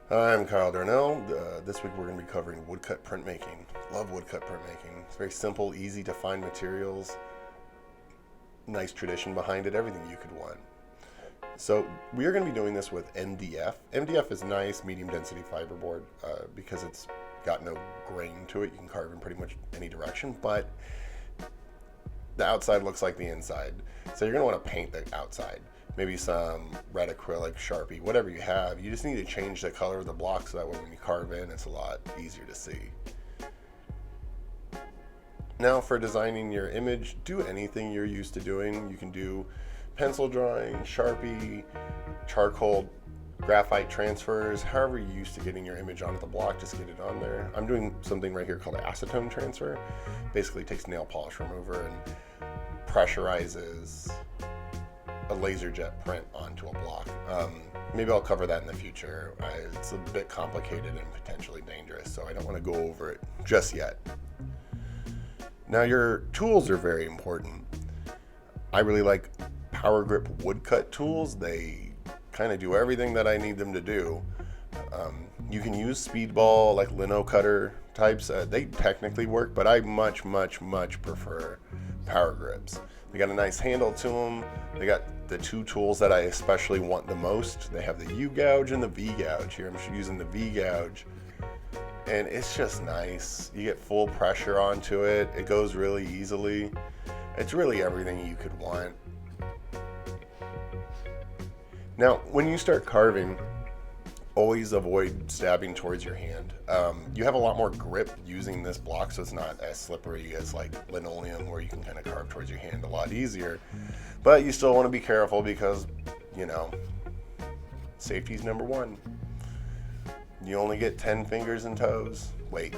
Hi, I'm Kyle Darnell. This week we're going to be covering woodcut printmaking. Love woodcut printmaking. It's very simple, easy to find materials, nice tradition behind it, everything you could want. So we are going to be doing this with MDF. MDF is nice, medium density fiberboard because it's got no grain to it. You can carve in pretty much any direction, but the outside looks like the inside. So you're going to want to paint the outside. Maybe some red acrylic, Sharpie, whatever you have. You just need to change the color of the block so that way when you carve in, it's a lot easier to see. Now for designing your image, do anything you're used to doing. You can do pencil drawing, Sharpie, charcoal, graphite transfers, however you're used to getting your image onto the block, just get it on there. I'm doing something right here called acetone transfer. Basically takes nail polish remover and pressurizes a laser jet print onto a block. Maybe I'll cover that in the future. It's a bit complicated and potentially dangerous, so I don't want to go over it just yet. Now your tools are very important. I really like Power Grip woodcut tools. They kind of do everything that I need them to do. You can use speedball, like lino cutter types. They technically work, but I much prefer Power Grips. They got a nice handle to them. They got the two tools that I especially want the most. They have the U gouge and the V gouge. Here I'm using the V gouge, and it's just nice. You get full pressure onto it. It goes really easily. It's really everything you could want. Now, when you start carving, always avoid stabbing towards your hand. You have a lot more grip using this block, so it's not as slippery as like linoleum where you can kind of carve towards your hand a lot easier. But you still want to be careful because, you know, safety's number one. You only get 10 fingers and toes. Wait,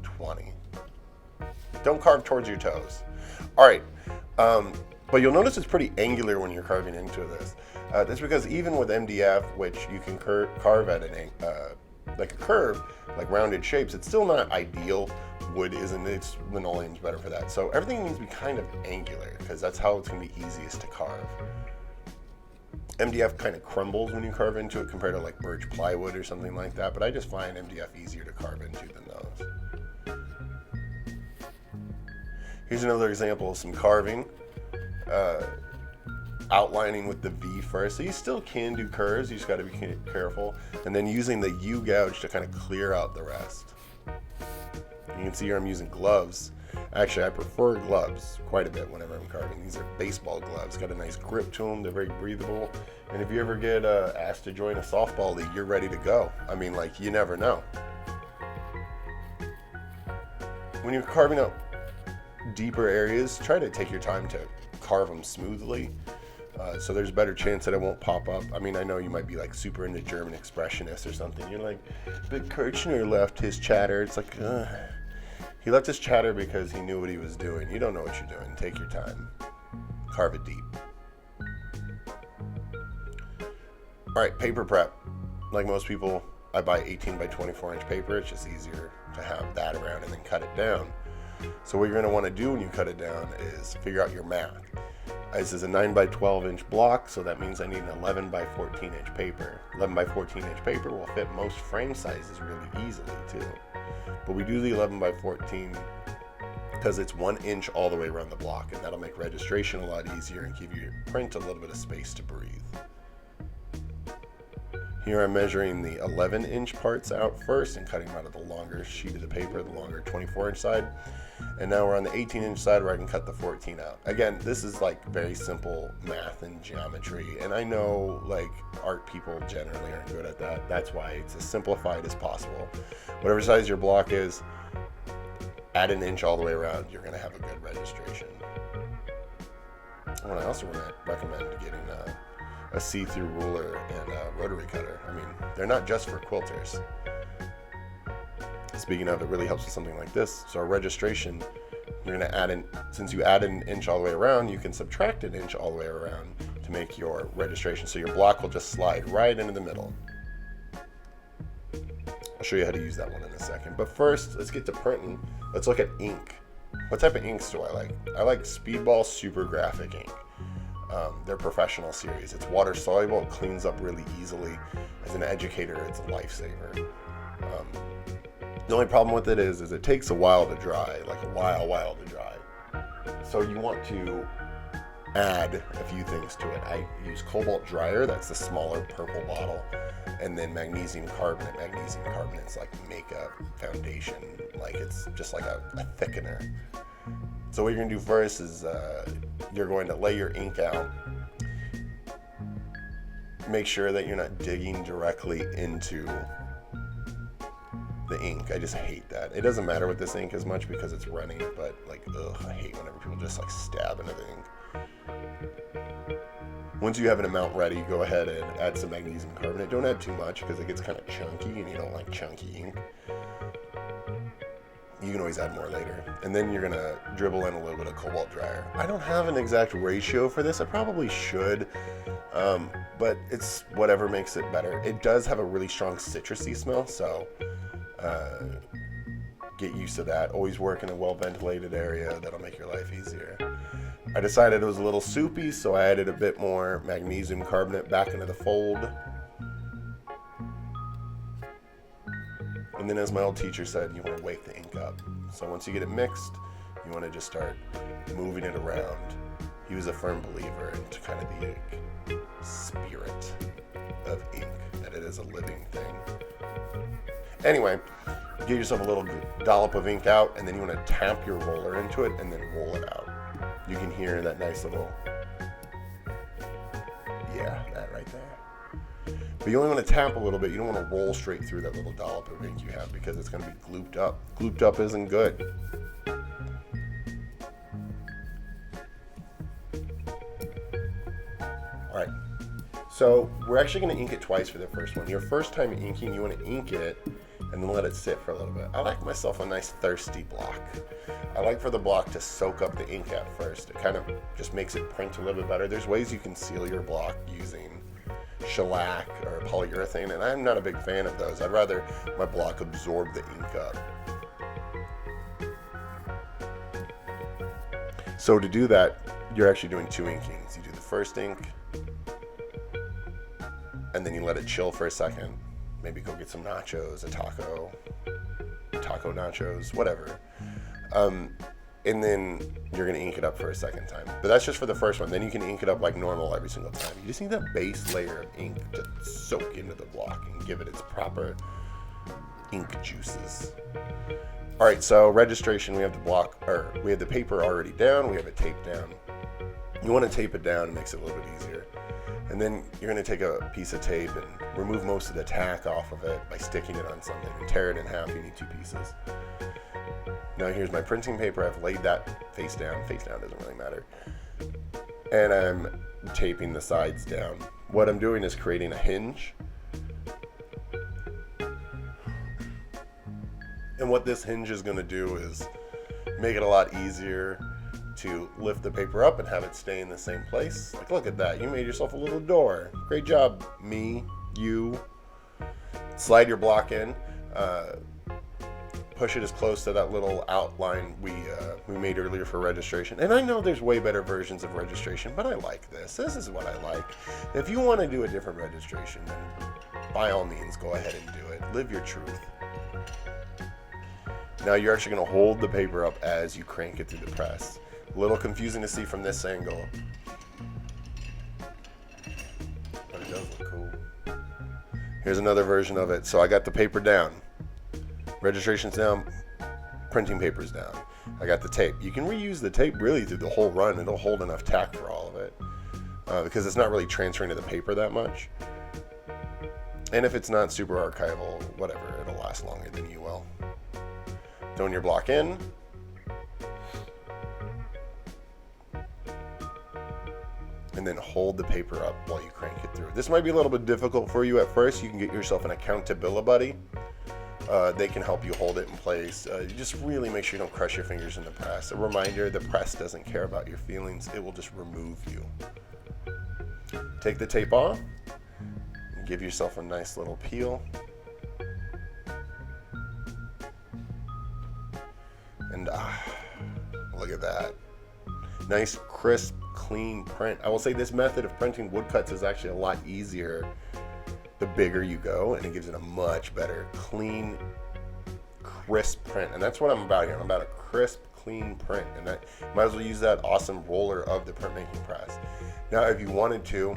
20. Don't carve towards your toes. All right. But you'll notice it's pretty angular when you're carving into this. That's because even with MDF, which you can carve at like a curve, like rounded shapes, it's still not ideal. Wood isn't. It's linoleum's better for that. So everything needs to be kind of angular because that's how it's going to be easiest to carve. MDF kind of crumbles when you carve into it compared to like birch plywood or something like that. But I just find MDF easier to carve into than those. Here's another example of some carving. Outlining with the V first, so you still can do curves, you just got to be careful, and then using the U gouge to kind of clear out the rest. You can see here I'm using gloves. Actually, I prefer gloves quite a bit whenever I'm carving. These are baseball gloves, got a nice grip to them, they're very breathable, and if you ever get asked to join a softball league, you're ready to go. I mean, like, you never know. When you're carving out deeper areas, try to take your time to carve them smoothly. So there's a better chance that it won't pop up. I mean, I know you might be like super into German expressionists or something. You're like, but Kirchner left his chatter. It's like, he left his chatter because he knew what he was doing. You don't know what you're doing. Take your time. Carve it deep. All right, paper prep. Like most people, I buy 18 by 24 inch paper. It's just easier to have that around and then cut it down. So what you're going to want to do when you cut it down is figure out your math. This is a 9 by 12 inch block, so that means I need an 11 by 14 inch paper. 11 by 14 inch paper will fit most frame sizes really easily too. But we do the 11 by 14 because it's 1 inch all the way around the block, and that'll make registration a lot easier and give your print a little bit of space to breathe. Here I'm measuring the 11 inch parts out first and cutting them out of the longer sheet of the paper, the longer 24 inch side. And now we're on the 18 inch side where I can cut the 14 out. Again, this is like very simple math and geometry. And I know like art people generally aren't good at that. That's why it's as simplified as possible. Whatever size your block is, add an inch all the way around, you're gonna have a good registration. I also recommend getting a see-through ruler and a rotary cutter. I mean, they're not just for quilters. Speaking of, it really helps with something like this. So our registration, you're going to add in, since you add an inch all the way around, you can subtract an inch all the way around to make your registration. So your block will just slide right into the middle. I'll show you how to use that one in a second. But first, let's get to printing. Let's look at ink. What type of inks do I like? I like Speedball Super Graphic ink. their professional series. It's water soluble, it cleans up really easily. As an educator, it's a lifesaver. The only problem with it is it takes a while to dry, like a while to dry. So you want to add a few things to it. I use cobalt dryer, that's the smaller purple bottle, and then magnesium carbonate. Magnesium carbonate's like makeup, foundation, like it's just like a thickener. So what you're gonna do first is you're going to lay your ink out. Make sure that you're not digging directly into the ink. I just hate that. It doesn't matter with this ink as much because it's running, but like, I hate whenever people just like stab into the ink. Once you have an amount ready, go ahead and add some magnesium carbonate. Don't add too much because it gets kind of chunky and you don't like chunky ink. You can always add more later. And then you're gonna dribble in a little bit of cobalt dryer. I don't have an exact ratio for this. I probably should, but it's whatever makes it better. It does have a really strong citrusy smell, so get used to that. Always work in a well-ventilated area. That'll make your life easier. I decided it was a little soupy, so I added a bit more magnesium carbonate back into the fold. And then, as my old teacher said, you want to wake the ink up. So once you get it mixed, you want to just start moving it around. He was a firm believer into kind of the spirit of ink, that it is a living thing. Anyway, get yourself a little dollop of ink out, and then you want to tap your roller into it and then roll it out. You can hear that nice little, that right there. But you only want to tap a little bit. You don't want to roll straight through that little dollop of ink you have because it's going to be glooped up. Glooped up isn't good. All right. So we're actually going to ink it twice for the first one. Your first time inking, you want to ink it and then let it sit for a little bit. I like myself a nice thirsty block. I like for the block to soak up the ink at first. It kind of just makes it print a little bit better. There's ways you can seal your block using shellac or polyurethane, and I'm not a big fan of those. I'd rather my block absorb the ink up. So to do that, you're actually doing two inkings. You do the first ink, and then you let it chill for a second. Maybe go get some nachos, a taco nachos, whatever. And then you're gonna ink it up for a second time. But that's just for the first one. Then you can ink it up like normal every single time. You just need that base layer of ink to soak into the block and give it its proper ink juices. All right, so registration, we have the paper already down, we have it taped down. You wanna tape it down, it makes it a little bit easier. And then you're gonna take a piece of tape and remove most of the tack off of it by sticking it on something and tear it in half. You need two pieces. Now here's my printing paper. I've laid that face down. Face down doesn't really matter. And I'm taping the sides down. What I'm doing is creating a hinge. And what this hinge is gonna do is make it a lot easier to lift the paper up and have it stay in the same place. Like, look at that. You made yourself a little door. Great job, me, you. Slide your block in. Push it as close to that little outline we made earlier for registration. And I know there's way better versions of registration, but I like this. This is what I like. If you want to do a different registration, then by all means, go ahead and do it. Live your truth. Now you're actually going to hold the paper up as you crank it through the press. A little confusing to see from this angle, but it does look cool. Here's another version of it. So I got the paper down. Registration's down, printing paper's down. I got the tape. You can reuse the tape really through the whole run. It'll hold enough tack for all of it because it's not really transferring to the paper that much. And if it's not super archival, whatever, it'll last longer than you will. Throwing your block in. And then hold the paper up while you crank it through. This might be a little bit difficult for you at first. You can get yourself an accountability buddy. They can help you hold it in place. You just really make sure you don't crush your fingers in the press. A reminder, the press doesn't care about your feelings. It will just remove you. Take the tape off. And give yourself a nice little peel. And look at that. Nice, crisp, clean print. I will say this method of printing woodcuts is actually a lot easier the bigger you go, and it gives it a much better, clean, crisp print. And that's what I'm about here. I'm about a crisp, clean print, and that might as well use that awesome roller of the printmaking press. Now, if you wanted to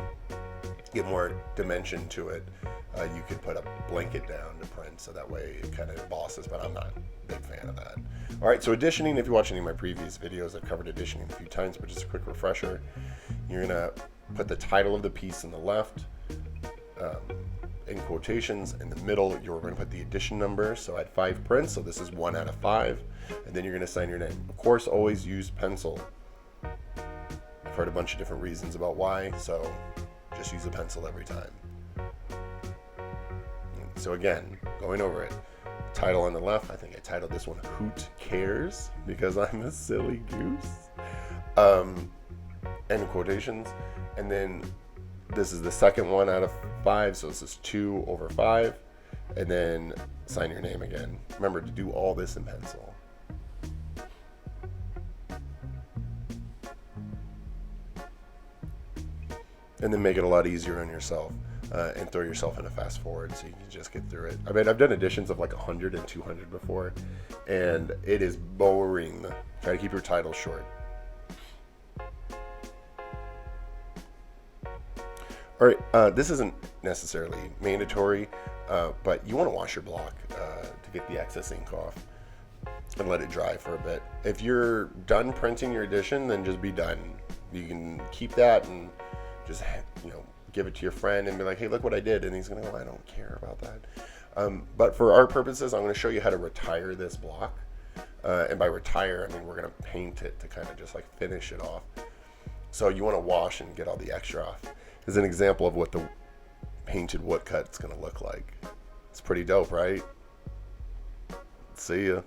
get more dimension to it, you could put a blanket down to print, so that way it kind of embosses, but I'm not a big fan of that. All right, so additioning, if you watch any of my previous videos, I've covered additioning a few times, but just a quick refresher. You're gonna put the title of the piece in the left, in quotations. In the middle, you're going to put the edition number. So I had 5 prints, so this is 1 out of 5. And then you're going to sign your name. Of course, always use pencil. I've heard a bunch of different reasons about why, so just use a pencil every time. So again, going over it, title on the left, I think I titled this one Hoot Cares, because I'm a silly goose. End quotations. And then this is the second 1 out of 5, so this is 2 over 5, and then sign your name again. Remember to do all this in pencil. And then make it a lot easier on yourself, and throw yourself in a fast forward so you can just get through it. I mean, I've done editions of like 100 and 200 before, and it is boring. Try to keep your title short. All right, this isn't necessarily mandatory, but you want to wash your block to get the excess ink off and let it dry for a bit. If you're done printing your edition, then just be done. You can keep that and just, give it to your friend and be like, hey, look what I did. And he's going to go, I don't care about that. But for our purposes, I'm going to show you how to retire this block. And by retire, I mean we're going to paint it to kind of just like finish it off. So you want to wash and get all the extra off. Is an example of what the painted woodcut is going to look like. It's pretty dope, right? See ya.